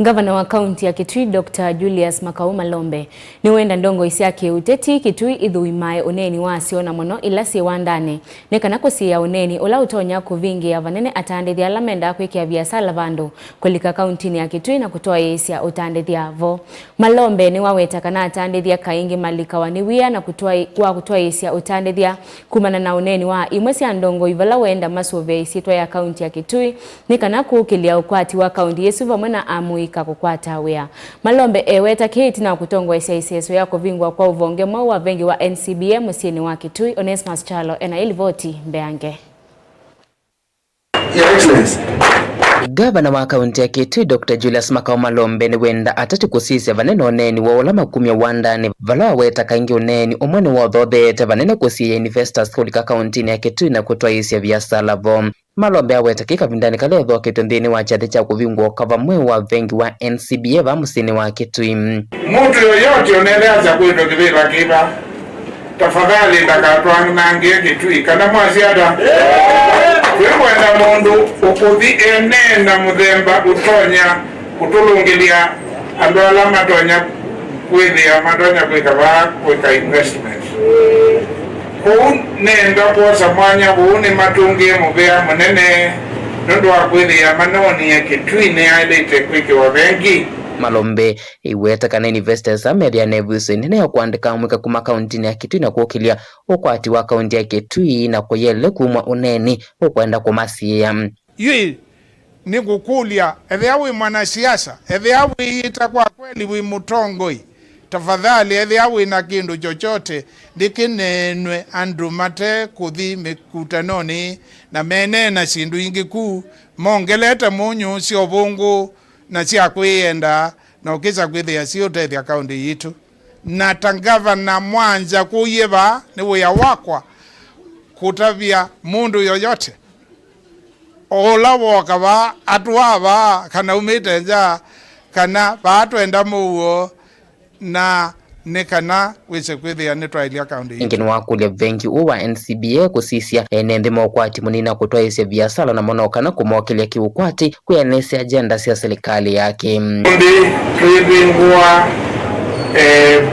Gavana wa kaunti ya Kitui Dr. Julius Makau Malombe ni wenda ndongo isiake uteti Kitui ithuimae uneni wasiona muno ilasi wandane nekana kusia uneni ula utonya kuvingia vanene atandithia lamenda kwikia biasala vandu kulika kaunti ya Kitui na kutoa yesia utandithia vo. Malombe ni waweta kana atandithia kaingi malika waniwia na kutoa yesia utandithia kumana na uneni wa imwesi ndongo ivala wenda masove isitwa ya kaunti ya Kitui nekana kukilia ukwati wa kaunti yesu vamwena amu kukwata wea. Malombe eweta kiti na kutongwa isiaiseso ya kuvingwa kwa uvonge mwa vengi wa NCBA musieni wa Kitui. Onesmus Chalo ena ilivoti Mbeange. Your Excellency. Gavana wa kaunti ya Kitui Dr. Julius Makau Malombe ni wenda atati kusisia vanene oneni wa ulama kumya wandani vala weta kaingi oneni omwene wa dhodhete vanene kusia investors kulika kaunti ya Kitui na kutoa isia biasala vo. Malombe aweta kika vindani kaletho kitunthini wa chate cha kuvingwa kava mwe wa vengi wa NCBA va musini wa Kitui. Mtu yoyote unaeleza kwetu kivira kiva tafadhali ndakatwanangie Kitui kana mwaziada kwenda mundu ukuthi enenda muthemba utonya kutulungilia andu ala matonya kwithia matonya kwikava kwika investments kuu nenda kwosa mwanya kuu ni matungie muvea munene nundu wa kwithia manoni ya Kitui ni ailite kwikiwa vengi. Malombe iweta kana investors ameria nevuso nene ya kuandika mwika kuma kaunti ya Kitui na kuokilia ukwati wa kaunti ya Kitui na kuyele kumwa uneni ukwenda kumasia. Yui ni kukulia etheawi mwanasiasa etheawi itakuwa kweli wi mutongoi tafadhali etheawi na kindu chochote ndikinenwe andu mate kuthi mikutanoni na mene na sindu ingi kuu mongeleta munyu sio vungu na cia kwienda na ukisa kwithia sio tethia kaunti yitu na tangava na mwanja kuyeva ni wia wakwa kutavia mundu yoyote ola woka va atwava kana umite nja kana vatwenda muo na nekana wese kwithia ni twailia kaunti ingini wakulia vengi uwa NCBA kusisia enende mokwati munina kutoa isia biasala na mono kana kumokilia kiukwati kuyanesi agenda sia serikali yake. Tuibingua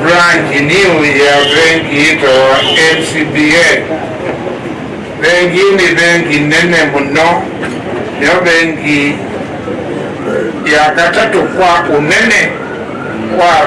branch new ya vengi ito NCBA vengi ni vengi nene muno nyo vengi ya katatu kwa unene kwa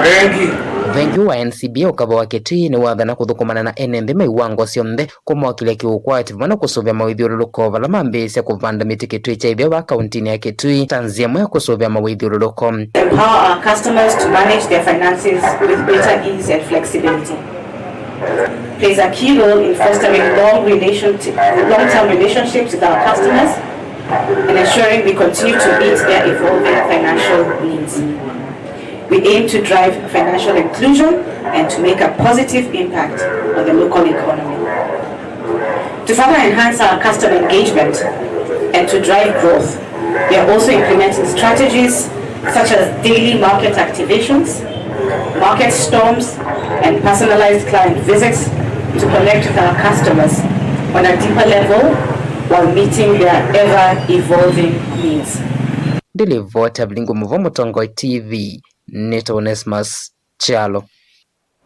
vengi wa NCBA ukava wa Kitui ni wathana kuthukumana na enende maiwango sionthe kumokilia kiukwati vana kusuvia mawithiuruluko vala mambisia kuvanda miti Kitui cha ithio wa kaunti ya Kitui tanzia mwe kusuvia mawithiuruluko. Empower our customers to manage their finances with greater ease and flexibility. Plays a key role in fostering long-term relationships with our customers and ensuring we continue to meet their evolving financial needs. We aim to drive financial inclusion and to make a positive impact on the local economy. To further enhance our customer engagement and to drive growth, we are also implementing strategies such as daily market activations, market storms, and personalized client visits to connect with our customers on a deeper level while meeting their ever-evolving needs. Delivota Blingu Muvo Mutongo TV. Neto Onesmus Chalo.